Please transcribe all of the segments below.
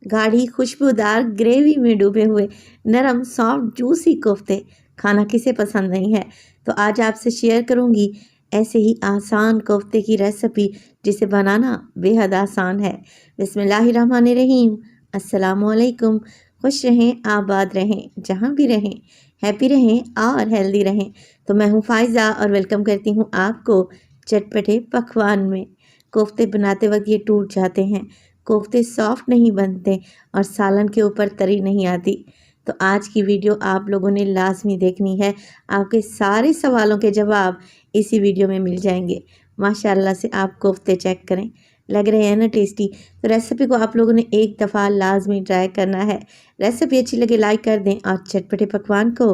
गाढ़ी खुशबूदार ग्रेवी में डूबे हुए नरम सॉफ्ट जूसी कोफ्ते खाना किसे पसंद नहीं है। तो आज आपसे शेयर करूंगी ऐसे ही आसान कोफ्ते की रेसिपी जिसे बनाना बेहद आसान है। बिस्मिल्लाहिर्रहमानिर्रहीम। अस्सलामुअलैकुम। खुश रहें, आबाद रहें, जहाँ भी रहें, हैप्पी रहें और हेल्दी रहें। तो मैं हूँ फ़ायज़ा और वेलकम करती हूँ आपको चटपटे पकवान में। कोफ्ते बनाते वक्त ये टूट जाते हैं, कोफ्ते सॉफ्ट नहीं बनते और सालन के ऊपर तरी नहीं आती। तो आज की वीडियो आप लोगों ने लाजमी देखनी है। आपके सारे सवालों के जवाब इसी वीडियो में मिल जाएंगे। माशाल्लाह से आप कोफ्ते चेक करें, लग रहे हैं ना टेस्टी। तो रेसिपी को आप लोगों ने एक दफ़ा लाजमी ट्राई करना है। रेसिपी अच्छी लगे लाइक कर दें और चटपटे पकवान को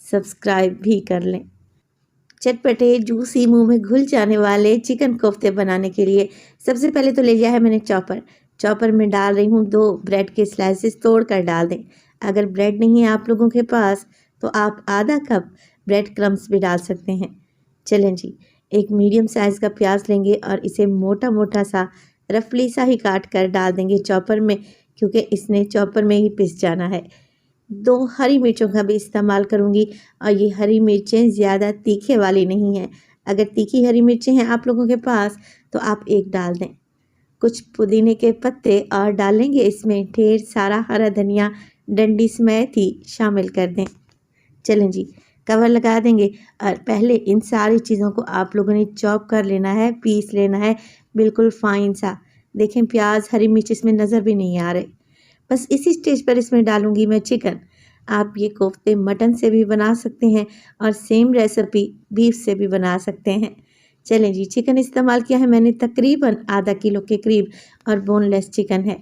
सब्सक्राइब भी कर लें। चटपटे जूसी मुंह में घुल जाने वाले चिकन कोफ्ते बनाने के लिए सबसे पहले तो ले लिया है मैंने चॉपर में डाल रही हूँ 2 ब्रेड के स्लाइसेस तोड़ कर डाल दें। अगर ब्रेड नहीं है आप लोगों के पास तो आप आधा कप ब्रेड क्रम्स भी डाल सकते हैं। चलें जी, एक मीडियम साइज़ का प्याज लेंगे और इसे मोटा मोटा सा रफली सा ही काट कर डाल देंगे चॉपर में, क्योंकि इसने चॉपर में ही पिस जाना है। 2 हरी मिर्चों का भी इस्तेमाल करूँगी और ये हरी मिर्चें ज़्यादा तीखे वाली नहीं हैं। अगर तीखी हरी मिर्चें हैं आप लोगों के पास तो आप 1 डाल दें। कुछ पुदीने के पत्ते और डालेंगे इसमें ढेर सारा हरा धनिया, डंडी मेथी शामिल कर दें। चलें जी, कवर लगा देंगे और पहले इन सारी चीज़ों को आप लोगों ने चॉप कर लेना है, पीस लेना है बिल्कुल फाइन सा। देखें प्याज हरी मिर्च इसमें नज़र भी नहीं आ रहे। बस इसी स्टेज पर इसमें डालूंगी मैं चिकन। आप ये कोफ्ते मटन से भी बना सकते हैं और सेम रेसिपी बीफ से भी बना सकते हैं। चलें जी, चिकन इस्तेमाल किया है मैंने तकरीबन आधा किलो के करीब और बोनलेस चिकन है।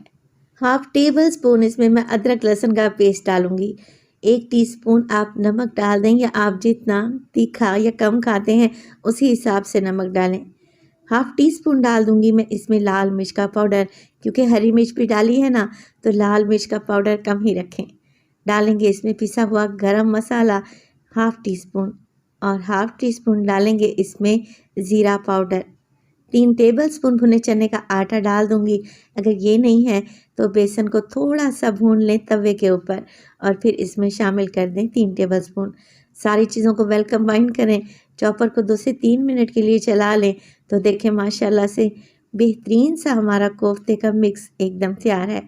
1/2 टेबल स्पून इसमें मैं अदरक लहसुन का पेस्ट डालूंगी। 1 टीस्पून आप नमक डाल दें, या आप जितना तीखा या कम खाते हैं उसी हिसाब से नमक डालें। 1/2 टीस्पून डाल दूंगी मैं इसमें लाल मिर्च का पाउडर, क्योंकि हरी मिर्च भी डाली है ना, तो लाल मिर्च का पाउडर कम ही रखें। डालेंगे इसमें पिसा हुआ गरम मसाला 1/2 टीस्पून और 1/2 टीस्पून डालेंगे इसमें ज़ीरा पाउडर। 3 टेबल स्पून भुने चने का आटा डाल दूंगी। अगर ये नहीं है तो बेसन को थोड़ा सा भून लें तवे के ऊपर और फिर इसमें शामिल कर दें 3 टेबल स्पून। सारी चीज़ों को वेल कंबाइन करें। चॉपर को 2 से 3 मिनट के लिए चला लें तो देखें माशाल्लाह से बेहतरीन सा हमारा कोफ्ते का मिक्स एकदम तैयार है।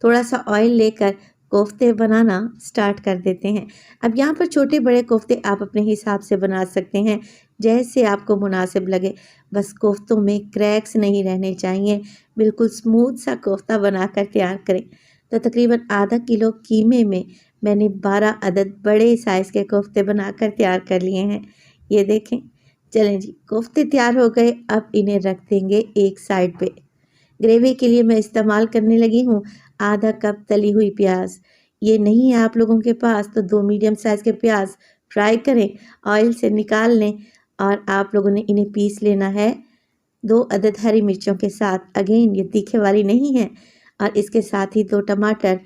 थोड़ा सा ऑयल लेकर कोफ्ते बनाना स्टार्ट कर देते हैं। अब यहाँ पर छोटे बड़े कोफ्ते आप अपने हिसाब से बना सकते हैं, जैसे आपको मुनासिब लगे। बस कोफ्तों में क्रैक्स नहीं रहने चाहिए, बिल्कुल स्मूथ सा कोफ्ता बनाकर तैयार करें। तो तकरीबन आधा किलो कीमे में मैंने 12 अदद बड़े साइज़ के कोफ्ते बनाकर तैयार कर लिए हैं। ये देखें। चलें जी, कोफ्ते तैयार हो गए। अब इन्हें रख देंगे एक साइड पे। ग्रेवी के लिए मैं इस्तेमाल करने लगी हूँ आधा कप तली हुई प्याज। ये नहीं है आप लोगों के पास तो 2 मीडियम साइज़ के प्याज फ्राई करें, ऑयल से निकाल लें और आप लोगों ने इन्हें पीस लेना है 2 अदद हरी मिर्चों के साथ। अगेन ये तीखे वाली नहीं है। और इसके साथ ही 2 टमाटर,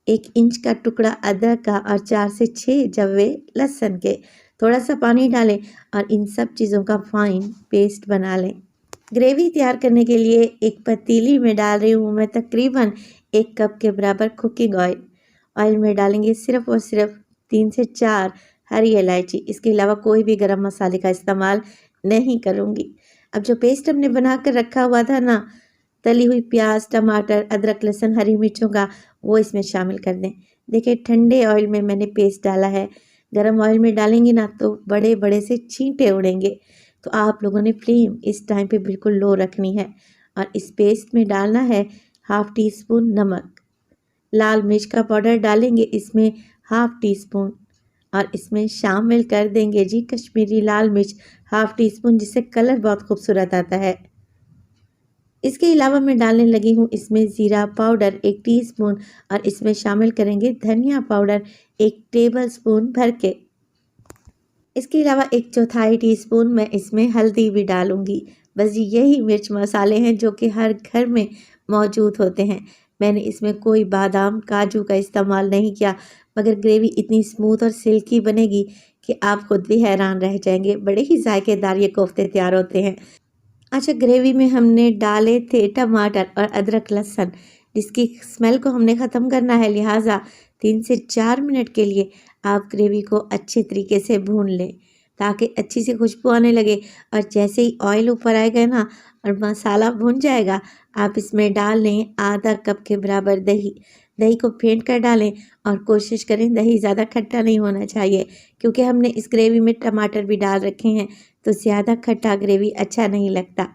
1 इंच का टुकड़ा अदरक का और 4 से 6 जवे लहसुन के। थोड़ा सा पानी डालें और इन सब चीज़ों का फाइन पेस्ट बना लें। ग्रेवी तैयार करने के लिए एक पतीली में डाल रही हूँ मैं तकरीबन 1 कप के बराबर कुकिंग ऑयल। ऑयल में डालेंगे सिर्फ और सिर्फ 3 से 4 हरी इलायची। इसके अलावा कोई भी गरम मसाले का इस्तेमाल नहीं करूँगी। अब जो पेस्ट हमने बना कर रखा हुआ था ना, तली हुई प्याज, टमाटर, अदरक, लहसुन, हरी मिर्चों का, वो इसमें शामिल कर दें। देखिए ठंडे ऑयल में मैंने पेस्ट डाला है। गरम ऑयल में डालेंगे ना तो बड़े बड़े से छींटे उड़ेंगे। तो आप लोगों ने फ्लेम इस टाइम पे बिल्कुल लो रखनी है। और इस पेस्ट में डालना है 1/2 टीस्पून नमक। लाल मिर्च का पाउडर डालेंगे इसमें 1/2 टीस्पून और इसमें शामिल कर देंगे जी कश्मीरी लाल मिर्च 1/2 टीस्पून, जिससे कलर बहुत खूबसूरत आता है। इसके अलावा मैं डालने लगी हूँ इसमें ज़ीरा पाउडर 1 टीस्पून और इसमें शामिल करेंगे धनिया पाउडर 1 टेबल स्पून भर के। इसके अलावा 1/4 टीस्पून मैं इसमें हल्दी भी डालूंगी। बस यही मिर्च मसाले हैं जो कि हर घर में मौजूद होते हैं। मैंने इसमें कोई बादाम काजू का इस्तेमाल नहीं किया, मगर ग्रेवी इतनी स्मूथ और सिल्की बनेगी कि आप खुद भी हैरान रह जाएंगे। बड़े ही जायकेदार ये कोफ्ते तैयार होते हैं। अच्छा, ग्रेवी में हमने डाले थे टमाटर और अदरक लहसुन, जिसकी स्मेल को हमने ख़त्म करना है, लिहाजा 3 से 4 मिनट के लिए आप ग्रेवी को अच्छे तरीके से भून लें ताकि अच्छी सी खुशबू आने लगे। और जैसे ही ऑयल ऊपर आएगा ना और मसाला भुन जाएगा, आप इसमें डाल लें आधा कप के बराबर दही। दही को फेंट कर डालें और कोशिश करें दही ज़्यादा खट्टा नहीं होना चाहिए, क्योंकि हमने इस ग्रेवी में टमाटर भी डाल रखे हैं, तो ज़्यादा खट्टा ग्रेवी अच्छा नहीं लगता।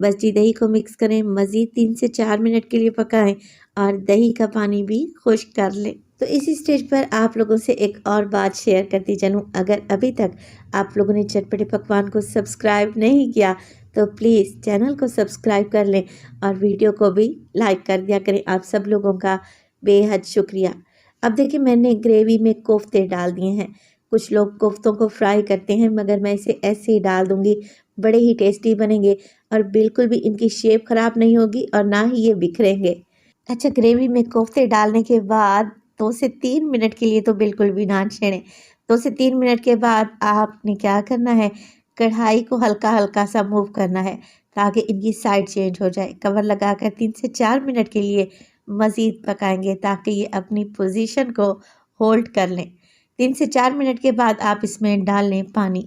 बस जी दही को मिक्स करें, मज़ीद 3 से 4 मिनट के लिए पकाएं और दही का पानी भी खुश्क कर लें। तो इसी स्टेज पर आप लोगों से एक और बात शेयर करती चलूँ, अगर अभी तक आप लोगों ने चटपटे पकवान को सब्सक्राइब नहीं किया तो प्लीज़ चैनल को सब्सक्राइब कर लें और वीडियो को भी लाइक कर दिया करें। आप सब लोगों का बेहद शुक्रिया। अब देखिए, मैंने ग्रेवी में कोफ्ते डाल दिए हैं। कुछ लोग कोफ्तों को फ्राई करते हैं, मगर मैं इसे ऐसे ही डाल दूँगी। बड़े ही टेस्टी बनेंगे और बिल्कुल भी इनकी शेप ख़राब नहीं होगी और ना ही ये बिखरेंगे। अच्छा, ग्रेवी में कोफ्ते डालने के बाद 2 से 3 मिनट के लिए तो बिल्कुल भी ना छेड़ें। 2 से 3 मिनट के बाद आपने क्या करना है, कढ़ाई को हल्का-हल्का सा मूव करना है ताकि इनकी साइड चेंज हो जाए। कवर लगाकर 3 से 4 मिनट के लिए मज़ीद पकाएंगे ताकि ये अपनी पोजीशन को होल्ड कर लें। 3 से 4 मिनट के बाद आप इसमें डाल लें पानी।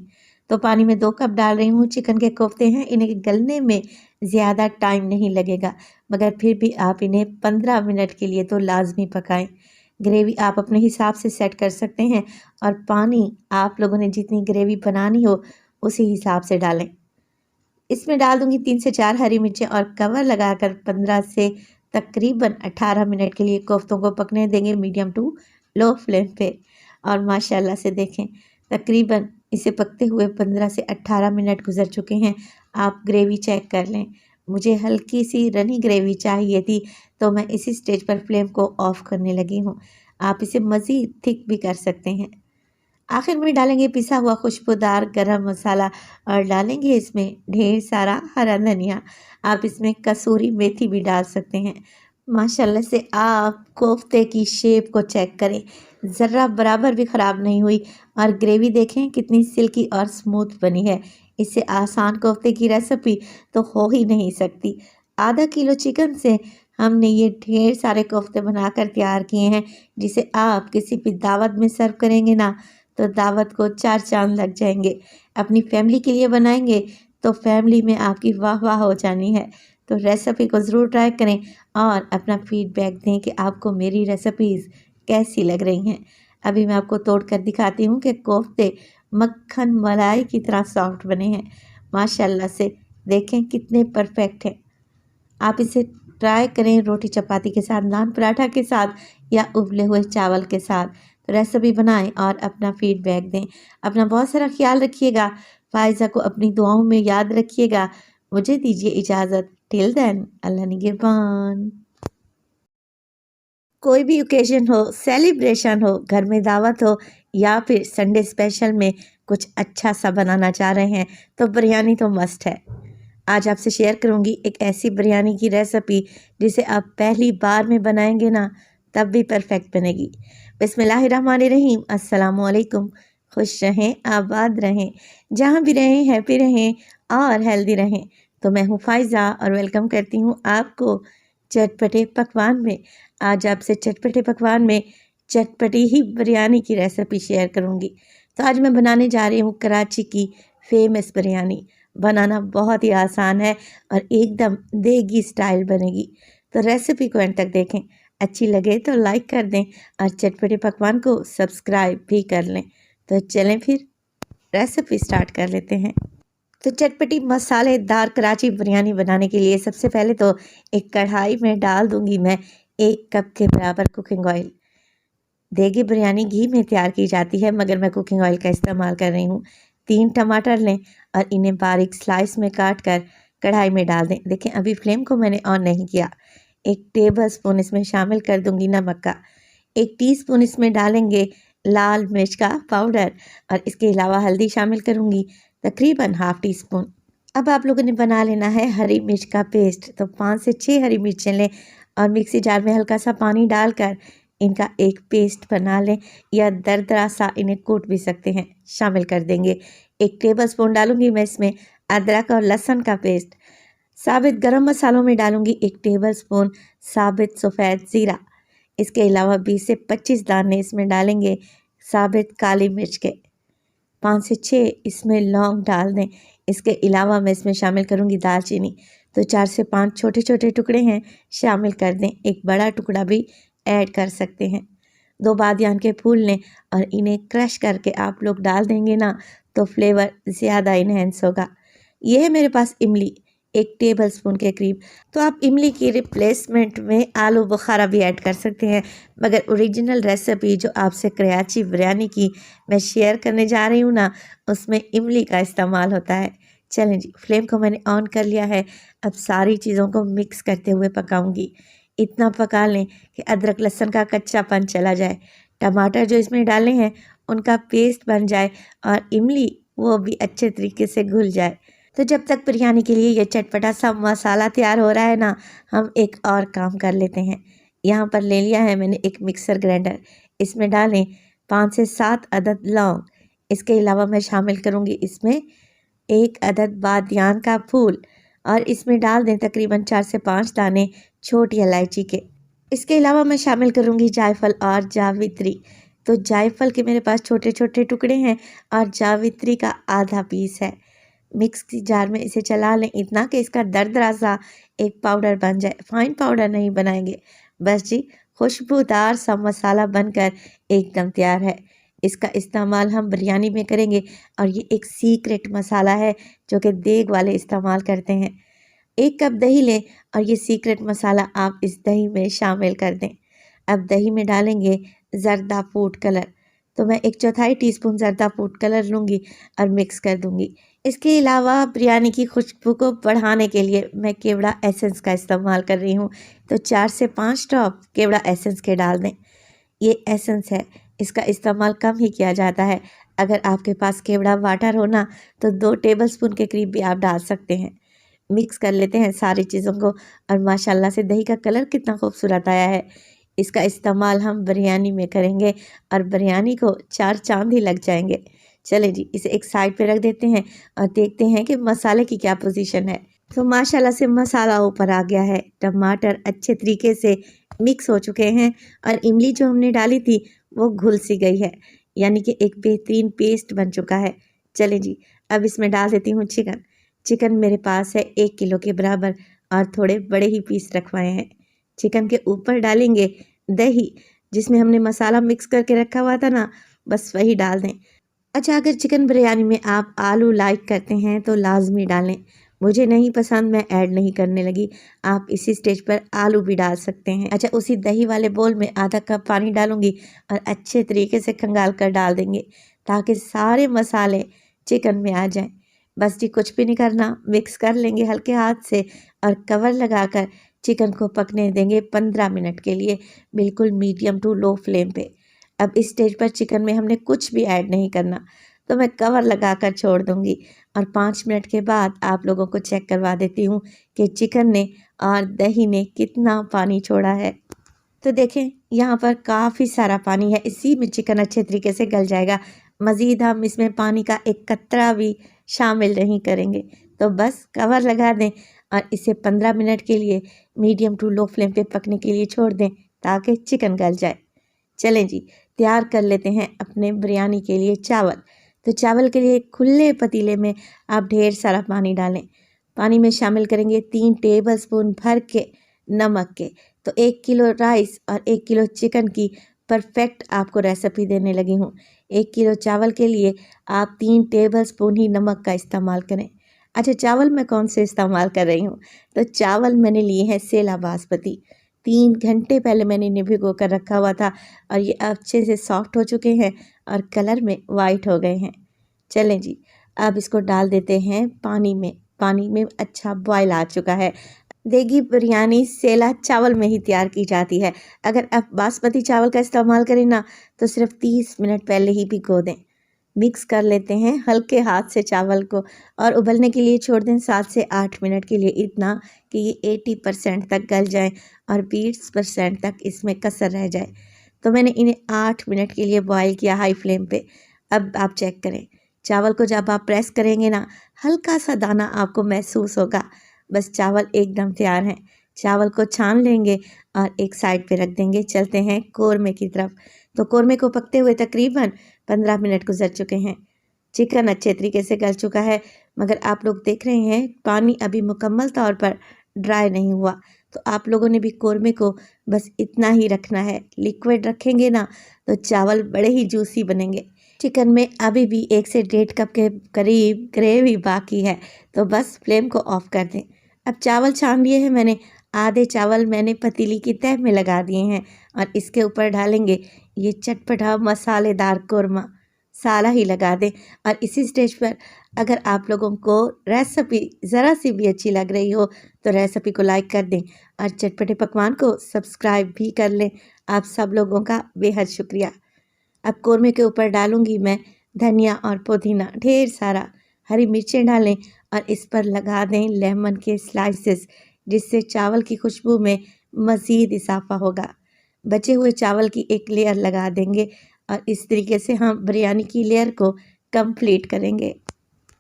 तो पानी में 2 कप डाल रही हूँ। चिकन के कोफ्ते हैं, इन्हें गलने में ज़्यादा टाइम नहीं लगेगा, मगर फिर भी आप इन्हें 15 मिनट के लिए तो लाजमी पकाएं। ग्रेवी आप अपने हिसाब से सेट कर सकते हैं और पानी आप लोगों ने जितनी ग्रेवी बनानी हो उसी हिसाब से डालें। इसमें डाल दूंगी 3 से 4 हरी मिर्चें और कवर लगाकर 15 से तकरीबन 18 मिनट के लिए कोफ्तों को पकने देंगे मीडियम टू लो फ्लेम पे। और माशाल्लाह से देखें, तकरीबन इसे पकते हुए 15 से 18 मिनट गुजर चुके हैं। आप ग्रेवी चेक कर लें। मुझे हल्की सी रनी ग्रेवी चाहिए थी, तो मैं इसी स्टेज पर फ्लेम को ऑफ करने लगी हूँ। आप इसे मज़ीद थिक भी कर सकते हैं। आखिर में डालेंगे पिसा हुआ खुशबूदार गरम मसाला और डालेंगे इसमें ढेर सारा हरा धनिया। आप इसमें कसूरी मेथी भी डाल सकते हैं। माशाल्लाह से आप कोफ्ते की शेप को चेक करें, ज़र्रा बराबर भी ख़राब नहीं हुई और ग्रेवी देखें कितनी सिल्की और स्मूथ बनी है। इससे आसान कोफ्ते की रेसिपी तो हो ही नहीं सकती। आधा किलो चिकन से हमने ये ढेर सारे कोफ्ते बनाकर तैयार किए हैं, जिसे आप किसी भी दावत में सर्व करेंगे ना तो दावत को 4 चाँद लग जाएंगे। अपनी फैमिली के लिए बनाएंगे तो फैमिली में आपकी वाह वाह हो जानी है। तो रेसिपी को ज़रूर ट्राई करें और अपना फीडबैक दें कि आपको मेरी रेसिपीज़ कैसी लग रही हैं। अभी मैं आपको तोड़ कर दिखाती हूँ कि कोफ्ते मक्खन मलाई की तरह सॉफ्ट बने हैं। माशाल्लाह से देखें कितने परफेक्ट हैं। आप इसे ट्राई करें रोटी चपाती के साथ, नान पराठा के साथ या उबले हुए चावल के साथ। तो रेसिपी बनाएं और अपना फीडबैक दें। अपना बहुत सारा ख्याल रखिएगा। फ़ायज़ा को अपनी दुआओं में याद रखिएगा। मुझे दीजिए इजाज़त। टिल देन, अल्लाह निगहबान। कोई भी ओकेजन हो, सेलिब्रेशन हो, घर में दावत हो या फिर संडे स्पेशल में कुछ अच्छा सा बनाना चाह रहे हैं तो बिरयानी तो मस्ट है। आज आपसे शेयर करूंगी एक ऐसी बिरयानी की रेसिपी जिसे आप पहली बार में बनाएंगे ना तब भी परफेक्ट बनेगी। बिस्मिल्लाहिर्रहमानिर्रहीम। अस्सलामु अलैकुम। खुश रहें, आबाद रहें, जहाँ भी रहें हैप्पी रहें और हेल्दी रहें। तो मैं हूँ फ़ायज़ा और वेलकम करती हूँ आपको चटपटे पकवान में। आज आपसे चटपटे पकवान में चटपटी ही बिरयानी की रेसिपी शेयर करूंगी। तो आज मैं बनाने जा रही हूँ कराची की फेमस बिरयानी। बनाना बहुत ही आसान है और एकदम देगी स्टाइल बनेगी। तो रेसिपी को एंड तक देखें, अच्छी लगे तो लाइक कर दें और चटपटे पकवान को सब्सक्राइब भी कर लें। तो चलें फिर रेसिपी स्टार्ट कर लेते हैं। तो चटपटी मसालेदार कराची बिरयानी बनाने के लिए सबसे पहले तो एक कढ़ाई में डाल दूंगी मैं 1 कप के बराबर कुकिंग ऑयल। देगी बिरयानी घी में तैयार की जाती है, मगर मैं कुकिंग ऑयल का इस्तेमाल कर रही हूँ। 3 टमाटर लें और इन्हें बारीक स्लाइस में काट कर कढ़ाई में डाल दें। देखें, अभी फ्लेम को मैंने ऑन नहीं किया। 1 टेबल स्पून इसमें शामिल कर दूंगी नमक का। 1 टीस्पून इसमें डालेंगे लाल मिर्च का पाउडर और इसके अलावा हल्दी शामिल करूँगी तकरीबन ½ टी स्पून। अब आप लोगों ने बना लेना है हरी मिर्च का पेस्ट। तो 5 से 6 हरी मिर्चें लें और मिक्सी जार में हल्का सा पानी डालकर इनका एक पेस्ट बना लें या दरदरा सा इन्हें कूट भी सकते हैं। शामिल कर देंगे 1 टेबल स्पून डालूंगी मैं इसमें अदरक और लहसुन का पेस्ट साबित गरम मसालों में डालूंगी 1 टेबलस्पून साबित सफ़ेद ज़ीरा। इसके अलावा 20 से 25 दाने इसमें डालेंगे साबित काली मिर्च के। 5 से 6 इसमें लौंग डाल दें। इसके अलावा मैं इसमें शामिल करूंगी दालचीनी। तो 4 से 5 छोटे छोटे टुकड़े हैं, शामिल कर दें। एक बड़ा टुकड़ा भी ऐड कर सकते हैं। 2 बादियान के फूल लें और इन्हें क्रश करके आप लोग डाल देंगे ना, तो फ्लेवर ज़्यादा इन्हेंस होगा। यह है मेरे पास इमली, 1 टेबलस्पून के करीब। तो आप इमली की रिप्लेसमेंट में आलू बुखारा भी ऐड कर सकते हैं, मगर ओरिजिनल रेसिपी जो आपसे कराची बिरयानी की मैं शेयर करने जा रही हूँ ना, उसमें इमली का इस्तेमाल होता है। चलें जी, फ्लेम को मैंने ऑन कर लिया है। अब सारी चीज़ों को मिक्स करते हुए पकाऊंगी। इतना पका लें कि अदरक लहसुन का कच्चापन चला जाए। टमाटर जो इसमें डाले हैं उनका पेस्ट बन जाए और इमली वो भी अच्छे तरीके से घुल जाए। तो जब तक बिरयानी के लिए ये चटपटा सा मसाला तैयार हो रहा है ना, हम एक और काम कर लेते हैं। यहाँ पर ले लिया है मैंने एक मिक्सर ग्राइंडर। इसमें डालें 5 से 7 अदद लौंग। इसके अलावा मैं शामिल करूँगी इसमें 1 अदद बादियान का फूल और इसमें डाल दें तकरीबन 4 से 5 दाने छोटी इलायची के। इसके अलावा मैं शामिल करूँगी जायफल और जावित्री। तो जायफल के मेरे पास छोटे छोटे टुकड़े हैं और जावित्री का आधा पीस है। मिक्स की जार में इसे चला लें इतना कि इसका दरदरा सा एक पाउडर बन जाए। फाइन पाउडर नहीं बनाएंगे, बस जी खुशबूदार सा मसाला बनकर एकदम तैयार है। इसका इस्तेमाल हम बिरयानी में करेंगे और ये एक सीक्रेट मसाला है जो कि देग वाले इस्तेमाल करते हैं। 1 कप दही लें और ये सीक्रेट मसाला आप इस दही में शामिल कर दें। अब दही में डालेंगे ज़र्दा फूड कलर। तो मैं 1/4 टीस्पून ज़र्दा फूड कलर लूँगी और मिक्स कर दूँगी। इसके अलावा बिरयानी की खुशबू को बढ़ाने के लिए मैं केवड़ा एसेंस का इस्तेमाल कर रही हूँ। तो 4 से 5 ड्रॉप केवड़ा एसेंस के डाल दें। ये एसेंस है, इसका इस्तेमाल कम ही किया जाता है। अगर आपके पास केवड़ा वाटर हो ना, तो 2 टेबलस्पून के करीब भी आप डाल सकते हैं। मिक्स कर लेते हैं सारी चीज़ों को और माशाल्लाह से दही का कलर कितना खूबसूरत आया है। इसका इस्तेमाल हम बिरयानी में करेंगे और बिरयानी को 4 चाँद ही लग जाएंगे। चलें जी, इसे एक साइड पे रख देते हैं और देखते हैं कि मसाले की क्या पोजीशन है। तो माशाल्लाह से मसाला ऊपर आ गया है। टमाटर अच्छे तरीके से मिक्स हो चुके हैं और इमली जो हमने डाली थी वो घुल सी गई है, यानी कि एक बेहतरीन पेस्ट बन चुका है। चलें जी, अब इसमें डाल देती हूँ चिकन। चिकन मेरे पास है 1 किलो के बराबर और थोड़े बड़े ही पीस रखवाए हैं। चिकन के ऊपर डालेंगे दही, जिसमें हमने मसाला मिक्स करके रखा हुआ था ना, बस वही डाल दें। अच्छा, अगर चिकन बिरयानी में आप आलू लाइक करते हैं तो लाजमी डालें। मुझे नहीं पसंद, मैं ऐड नहीं करने लगी। आप इसी स्टेज पर आलू भी डाल सकते हैं। अच्छा, उसी दही वाले बोल में आधा कप पानी डालूंगी और अच्छे तरीके से खंगाल कर डाल देंगे ताकि सारे मसाले चिकन में आ जाएं। बस जी, कुछ भी नहीं करना, मिक्स कर लेंगे हल्के हाथ से और कवर लगाकर चिकन को पकने देंगे 15 मिनट के लिए, बिल्कुल मीडियम टू लो फ्लेम पे। अब इस स्टेज पर चिकन में हमने कुछ भी ऐड नहीं करना, तो मैं कवर लगाकर छोड़ दूंगी और 5 मिनट के बाद आप लोगों को चेक करवा देती हूँ कि चिकन ने और दही ने कितना पानी छोड़ा है। तो देखें, यहाँ पर काफ़ी सारा पानी है, इसी में चिकन अच्छे तरीके से गल जाएगा। मज़ीद हम इसमें पानी का एक कतरा भी शामिल नहीं करेंगे। तो बस कवर लगा दें और इसे 15 मिनट के लिए मीडियम टू लो फ्लेम पे पकने के लिए छोड़ दें ताकि चिकन गल जाए। चलें जी, तैयार कर लेते हैं अपने बिरयानी के लिए चावल। तो चावल के लिए खुले पतीले में आप ढेर सारा पानी डालें। पानी में शामिल करेंगे 3 टेबलस्पून भर के नमक के। तो 1 किलो राइस और 1 किलो चिकन की परफेक्ट आपको रेसिपी देने लगी हूँ। 1 किलो चावल के लिए आप 3 टेबलस्पून ही नमक का इस्तेमाल करें। अच्छा, चावल मैं कौन से इस्तेमाल कर रही हूँ? तो चावल मैंने लिए हैं सेला बासमती। 3 घंटे पहले मैंने इन्हें भिगो कर रखा हुआ था और ये अच्छे से सॉफ्ट हो चुके हैं और कलर में वाइट हो गए हैं। चलें जी, अब इसको डाल देते हैं पानी में। पानी में अच्छा बॉयल आ चुका है। देगी बिरयानी सेला चावल में ही तैयार की जाती है। अगर आप बासमती चावल का इस्तेमाल करें ना, तो सिर्फ 30 मिनट पहले ही भिगो दें। मिक्स कर लेते हैं हल्के हाथ से चावल को और उबलने के लिए छोड़ दें 7 से 8 मिनट के लिए, इतना कि ये 80% तक गल जाए और 20% तक इसमें कसर रह जाए। तो मैंने इन्हें 8 मिनट के लिए बॉईल किया हाई फ्लेम पे। अब आप चेक करें, चावल को जब आप प्रेस करेंगे ना, हल्का सा दाना आपको महसूस होगा। बस चावल एकदम तैयार हैं। चावल को छान लेंगे और एक साइड पे रख देंगे। चलते हैं कोरमे की तरफ। तो कोरमे को पकते हुए तकरीबन 15 मिनट गुजर चुके हैं। चिकन अच्छे तरीके से गल चुका है, मगर आप लोग देख रहे हैं पानी अभी मुकम्मल तौर पर ड्राई नहीं हुआ। तो आप लोगों ने भी कोरमे को बस इतना ही रखना है। लिक्विड रखेंगे ना तो चावल बड़े ही जूसी बनेंगे। चिकन में अभी भी 1 से 1.5 कप के करीब ग्रेवी बाकी है, तो बस फ्लेम को ऑफ कर दें। अब चावल छान लिए हैं मैंने। आधे चावल मैंने पतीली की तह में लगा दिए हैं और इसके ऊपर डालेंगे ये चटपटा मसालेदार कोरमा। सारा ही लगा दें। और इसी स्टेज पर अगर आप लोगों को रेसिपी ज़रा सी भी अच्छी लग रही हो तो रेसिपी को लाइक कर दें और चटपटे पकवान को सब्सक्राइब भी कर लें। आप सब लोगों का बेहद शुक्रिया। अब कोरमे के ऊपर डालूंगी मैं धनिया और पुदीना, ढेर सारा। हरी मिर्चें डालें और इस पर लगा दें लेमन के स्लाइसेस, जिससे चावल की खुशबू में मज़ीद इजाफा होगा। बचे हुए चावल की एक लेयर लगा देंगे और इस तरीके से हम बिरयानी की लेयर को कंप्लीट करेंगे।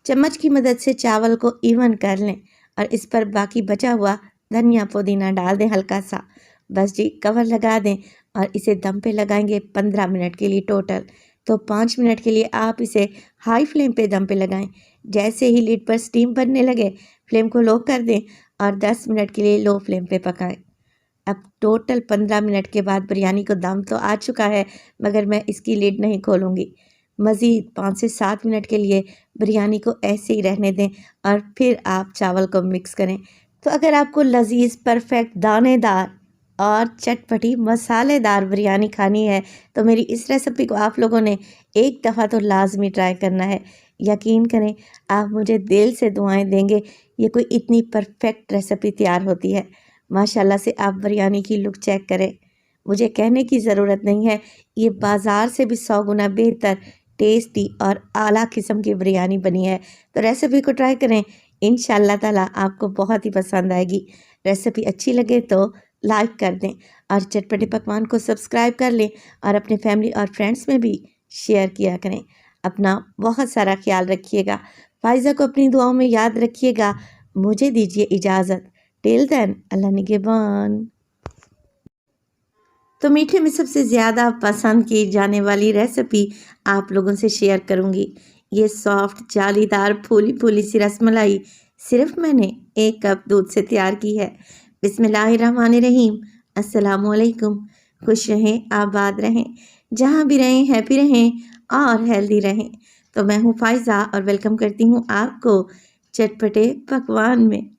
चम्मच की मदद से चावल को इवन कर लें और इस पर बाकी बचा हुआ धनिया पुदीना डाल दें हल्का सा। बस जी, कवर लगा दें और इसे दम पे लगाएंगे 15 मिनट के लिए टोटल। तो 5 मिनट के लिए आप इसे हाई फ्लेम पे दम पे लगाएं। जैसे ही लीड पर स्टीम बनने लगे फ्लेम को लो कर दें और 10 मिनट के लिए लो फ्लेम पे पकाएं। अब टोटल 15 मिनट के बाद बिरयानी को दम तो आ चुका है, मगर मैं इसकी लीड नहीं खोलूँगी। मज़ीद 5 से 7 मिनट के लिए बिरयानी को ऐसे ही रहने दें और फिर आप चावल को मिक्स करें। तो अगर आपको लजीज, परफेक्ट, दानेदार और चटपटी मसालेदार बिरयानी खानी है तो मेरी इस रेसिपी को आप लोगों ने एक दफ़ा तो लाजमी ट्राई करना है। यकीन करें, आप मुझे दिल से दुआएं देंगे। ये कोई इतनी परफेक्ट रेसिपी तैयार होती है। माशाल्लाह से आप बिरयानी की लुक चेक करें। मुझे कहने की ज़रूरत नहीं है, ये बाज़ार से भी 100 गुना बेहतर, टेस्टी और आला किस्म की बिरयानी बनी है। तो रेसिपी को ट्राई करें, इंशाल्लाह ताला आपको बहुत ही पसंद आएगी। रेसिपी अच्छी लगे तो लाइक कर दें और चटपटे पकवान को सब्सक्राइब कर लें और अपने फैमिली और फ्रेंड्स में भी शेयर किया करें। अपना बहुत सारा ख्याल रखिएगा। फाइज़ा को अपनी दुआओं में याद रखिएगा। मुझे दीजिए इजाज़त। टिल देन, अल्लाह निगहबान। तो मीठे में सबसे ज़्यादा पसंद की जाने वाली रेसिपी आप लोगों से शेयर करूंगी। ये सॉफ्ट, जालीदार, फूली फूली सी रसमलाई सिर्फ मैंने 1 कप दूध से तैयार की है। बिस्मिल्लाहिर्रहमानिर्रहीम। अस्सलामुअलैकुम। खुश रहें, आबाद रहें, जहाँ भी रहें हैप्पी रहें और हेल्दी रहें। तो मैं हूँ फ़ाइज़ा और वेलकम करती हूँ आपको चटपटे पकवान में।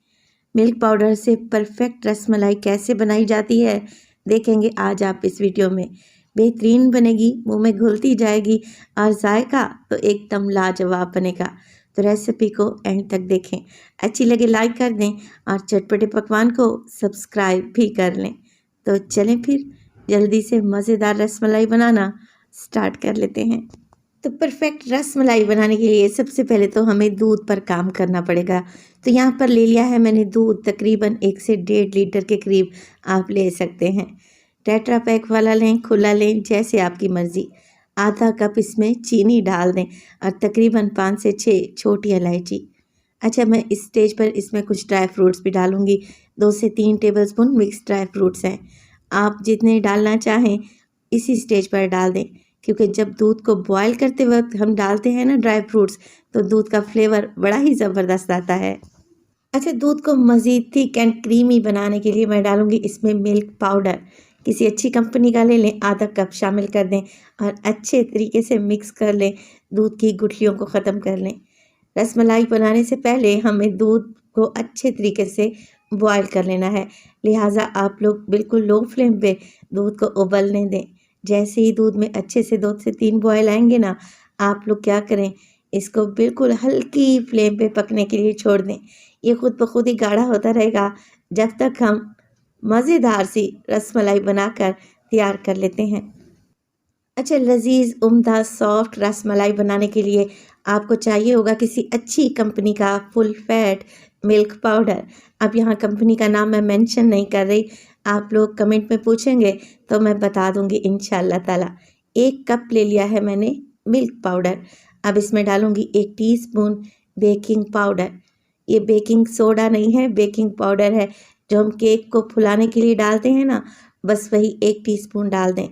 मिल्क पाउडर से परफेक्ट रसमलाई कैसे बनाई जाती है देखेंगे आज आप इस वीडियो में। बेहतरीन बनेगी, मुंह में घुलती जाएगी और जायका तो एकदम लाजवाब बनेगा। तो रेसिपी को एंड तक देखें। अच्छी लगे लाइक कर दें और चटपटे पकवान को सब्सक्राइब भी कर लें। तो चलें फिर जल्दी से मज़ेदार रसमलाई बनाना स्टार्ट कर लेते हैं। तो परफेक्ट रसमलाई बनाने के लिए सबसे पहले तो हमें दूध पर काम करना पड़ेगा। तो यहाँ पर ले लिया है मैंने दूध, तकरीबन 1 से 1.5 लीटर के करीब आप ले सकते हैं। टेट्रा पैक वाला लें, खुला लें, जैसे आपकी मर्ज़ी। आधा कप इसमें चीनी डाल दें और तकरीबन 5 से 6 छोटी इलायची। अच्छा, मैं इस स्टेज पर इसमें कुछ ड्राई फ्रूट्स भी डालूँगी। 2 से 3 टेबलस्पून मिक्स ड्राई फ्रूट्स हैं। आप जितने डालना चाहें इसी स्टेज पर डाल दें, क्योंकि जब दूध को बॉयल करते वक्त हम डालते हैं ना ड्राई फ्रूट्स, तो दूध का फ्लेवर बड़ा ही ज़बरदस्त आता है। अच्छा, दूध को मज़ीद थिक एंड क्रीमी बनाने के लिए मैं डालूँगी इसमें मिल्क पाउडर। किसी अच्छी कंपनी का ले लें, आधा कप शामिल कर दें और अच्छे तरीके से मिक्स कर लें। दूध की गुठलियों को ख़त्म कर लें। रसमलाई बनाने से पहले हमें दूध को अच्छे तरीके से बॉयल कर लेना है, लिहाजा आप लोग बिल्कुल लो फ्लेम पे दूध को उबलने दें। जैसे ही दूध में अच्छे से 2 से 3 बॉयल आएंगे ना, आप लोग क्या करें, इसको बिल्कुल हल्की फ्लेम पे पकने के लिए छोड़ दें। ये खुद ब खुद ही गाढ़ा होता रहेगा जब तक हम मज़ेदार सी रसमलाई बनाकर तैयार कर लेते हैं। अच्छा, लजीज, उम्दा, सॉफ्ट रसमलाई बनाने के लिए आपको चाहिए होगा किसी अच्छी कंपनी का फुल फैट मिल्क पाउडर। अब यहाँ कंपनी का नाम मैं मेंशन नहीं कर रही, आप लोग कमेंट में पूछेंगे तो मैं बता दूंगी इंशाल्लाह ताला। 1 कप ले लिया है मैंने मिल्क पाउडर। अब इसमें डालूंगी 1 टीस्पून बेकिंग पाउडर। ये बेकिंग सोडा नहीं है, बेकिंग पाउडर है, जो हम केक को फुलाने के लिए डालते हैं ना, बस वही 1 टीस्पून डाल दें।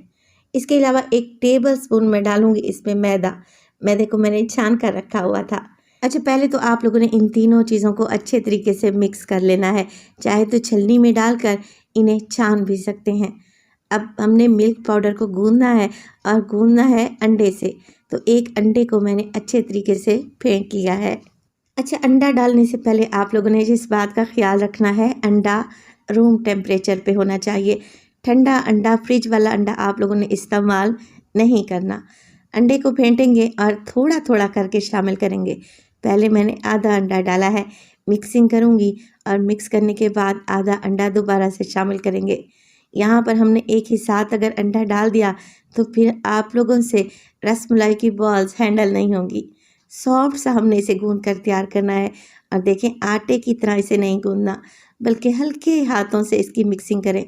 इसके अलावा 1 टेबल स्पून मैं डालूँगी इसमें मैदा। मैदे को मैंने छान कर रखा हुआ था। अच्छा, पहले तो आप लोगों ने इन तीनों चीज़ों को अच्छे तरीके से मिक्स कर लेना है। चाहे तो छलनी में डालकर इन्हें छान भी सकते हैं। अब हमने मिल्क पाउडर को गूँदना है और गूँदना है अंडे से। तो 1 अंडे को मैंने अच्छे तरीके से फेंट लिया है। अच्छा, अंडा डालने से पहले आप लोगों ने जिस बात का ख्याल रखना है, अंडा रूम टेम्परेचर पे होना चाहिए। ठंडा अंडा, फ्रिज वाला अंडा आप लोगों ने इस्तेमाल नहीं करना। अंडे को फेंटेंगे और थोड़ा थोड़ा करके शामिल करेंगे। पहले मैंने आधा अंडा डाला है, मिक्सिंग करूँगी और मिक्स करने के बाद आधा अंडा दोबारा से शामिल करेंगे। यहाँ पर हमने एक ही साथ अगर अंडा डाल दिया तो फिर आप लोगों से रसमलाई की बॉल्स हैंडल नहीं होंगी। सॉफ्ट सा हमने इसे गूंद कर तैयार करना है। और देखें, आटे की तरह इसे नहीं गूंदना, बल्कि हल्के हाथों से इसकी मिक्सिंग करें।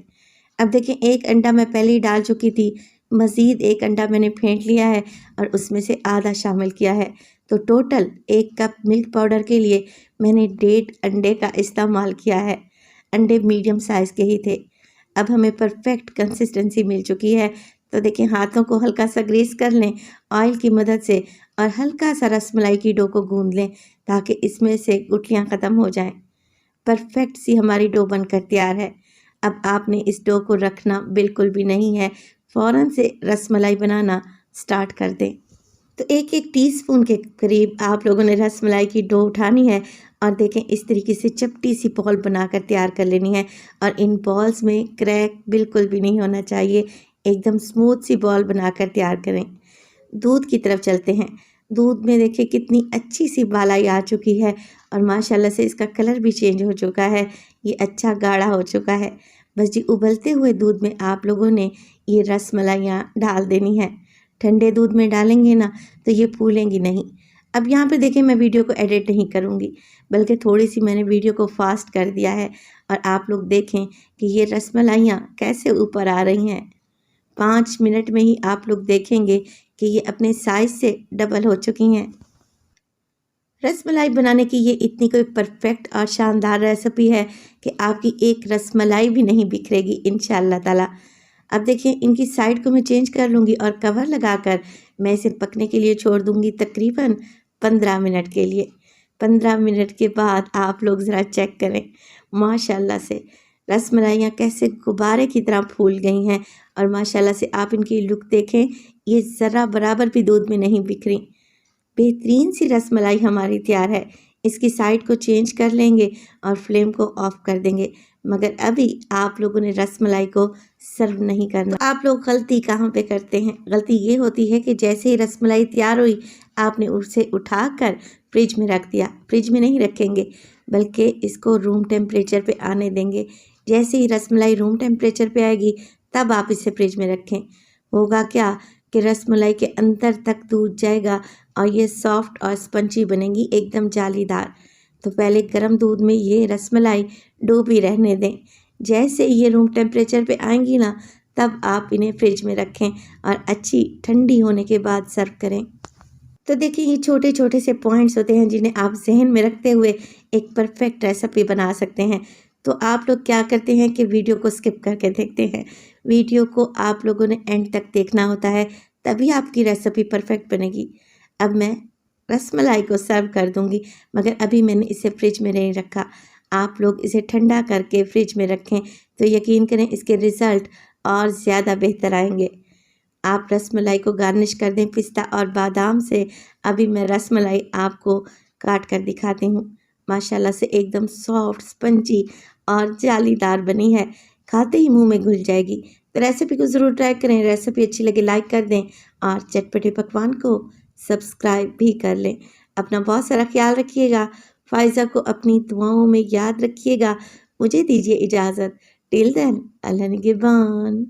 अब देखें, 1 अंडा मैं पहले ही डाल चुकी थी, मज़ीद 1 अंडा मैंने फेंट लिया है और उसमें से आधा शामिल किया है। तो टोटल 1 कप मिल्क पाउडर के लिए मैंने 1.5 अंडे का इस्तेमाल किया है। अंडे मीडियम साइज़ के ही थे। अब हमें परफेक्ट कंसिस्टेंसी मिल चुकी है। तो देखिए, हाथों को हल्का सा ग्रीस कर लें ऑयल की मदद से और हल्का सा रसमलाई की डो को गूंद लें ताकि इसमें से गुठलियाँ ख़त्म हो जाएं। परफेक्ट सी हमारी डो बनकर तैयार है। अब आपने इस डो को रखना बिल्कुल भी नहीं है, फ़ौरन से रसमलाई बनाना स्टार्ट कर दें। तो 1-1 टीस्पून के करीब आप लोगों ने रसमलाई की डो उठानी है और देखें, इस तरीके से चपटी सी बॉल बनाकर तैयार कर लेनी है। और इन बॉल्स में क्रैक बिल्कुल भी नहीं होना चाहिए, एकदम स्मूथ सी बॉल बनाकर तैयार करें। दूध की तरफ चलते हैं। दूध में देखिए कितनी अच्छी सी बालाई आ चुकी है और माशाल्लाह से इसका कलर भी चेंज हो चुका है, ये अच्छा गाढ़ा हो चुका है। बस जी, उबलते हुए दूध में आप लोगों ने ये रसमलाइयाँ डाल देनी है। ठंडे दूध में डालेंगे ना तो ये फूलेंगी नहीं। अब यहाँ पे देखिए, मैं वीडियो को एडिट नहीं करूँगी, बल्कि थोड़ी सी मैंने वीडियो को फास्ट कर दिया है और आप लोग देखें कि ये रसमलाइयाँ कैसे ऊपर आ रही हैं। 5 मिनट में ही आप लोग देखेंगे कि ये अपने साइज़ से डबल हो चुकी हैं। रसमलाई बनाने की ये इतनी कोई परफेक्ट और शानदार रेसिपी है कि आपकी एक रसमलाई भी नहीं बिखरेगी इंशाअल्लाह ताला। अब देखिए, इनकी साइड को मैं चेंज कर लूँगी और कवर लगाकर मैं इसे पकने के लिए छोड़ दूँगी तकरीबन 15 मिनट के लिए। 15 मिनट के बाद आप लोग ज़रा चेक करें, माशाल्लाह से रसमलाइयाँ कैसे गुब्बारे की तरह फूल गई हैं और माशाल्लाह से आप इनकी लुक देखें, ये ज़रा बराबर भी दूध में नहीं बिखरी। बेहतरीन सी रसमलाई हमारी तैयार है। इसकी साइड को चेंज कर लेंगे और फ्लेम को ऑफ कर देंगे। मगर अभी आप लोगों ने रसमलाई को सर्व नहीं करना। आप लोग गलती कहाँ पे करते हैं? गलती ये होती है कि जैसे ही रसमलाई तैयार हुई, आपने उसे उठाकर फ्रिज में रख दिया। फ्रिज में नहीं रखेंगे, बल्कि इसको रूम टेम्परेचर पे आने देंगे। जैसे ही रसमलाई रूम टेम्परेचर पे आएगी, तब आप इसे फ्रिज में रखें। होगा क्या कि रसमलाई के अंदर तक दूध जाएगा और ये सॉफ्ट और स्पंजी बनेगी, एकदम जालीदार। तो पहले गर्म दूध में ये रसमलाई डूबी रहने दें। जैसे ये रूम टेम्परेचर पे आएंगी ना, तब आप इन्हें फ्रिज में रखें और अच्छी ठंडी होने के बाद सर्व करें। तो देखिए, ये छोटे छोटे से पॉइंट्स होते हैं जिन्हें आप जहन में रखते हुए एक परफेक्ट रेसिपी बना सकते हैं। तो आप लोग क्या करते हैं कि वीडियो को स्किप करके देखते हैं। वीडियो को आप लोगों ने एंड तक देखना होता है, तभी आपकी रेसिपी परफेक्ट बनेगी। अब मैं रसमलाई को सर्व कर दूंगी, मगर अभी मैंने इसे फ्रिज में नहीं रखा। आप लोग इसे ठंडा करके फ्रिज में रखें तो यकीन करें इसके रिज़ल्ट और ज़्यादा बेहतर आएंगे। आप रसमलाई को गार्निश कर दें पिस्ता और बादाम से। अभी मैं रसमलाई आपको काट कर दिखाती हूँ। माशाल्लाह से एकदम सॉफ्ट, स्पंजी और जालीदार बनी है, खाते ही मुंह में घुल जाएगी। तो रेसिपी को ज़रूर ट्राई करें। रेसिपी अच्छी लगे लाइक कर दें और चटपटे पकवान को सब्सक्राइब भी कर लें। अपना बहुत सारा ख्याल रखिएगा। फ़ायज़ा को अपनी दुआओं में याद रखिएगा। मुझे दीजिए इजाज़त। टिल देन, अल्लाह निगहबान।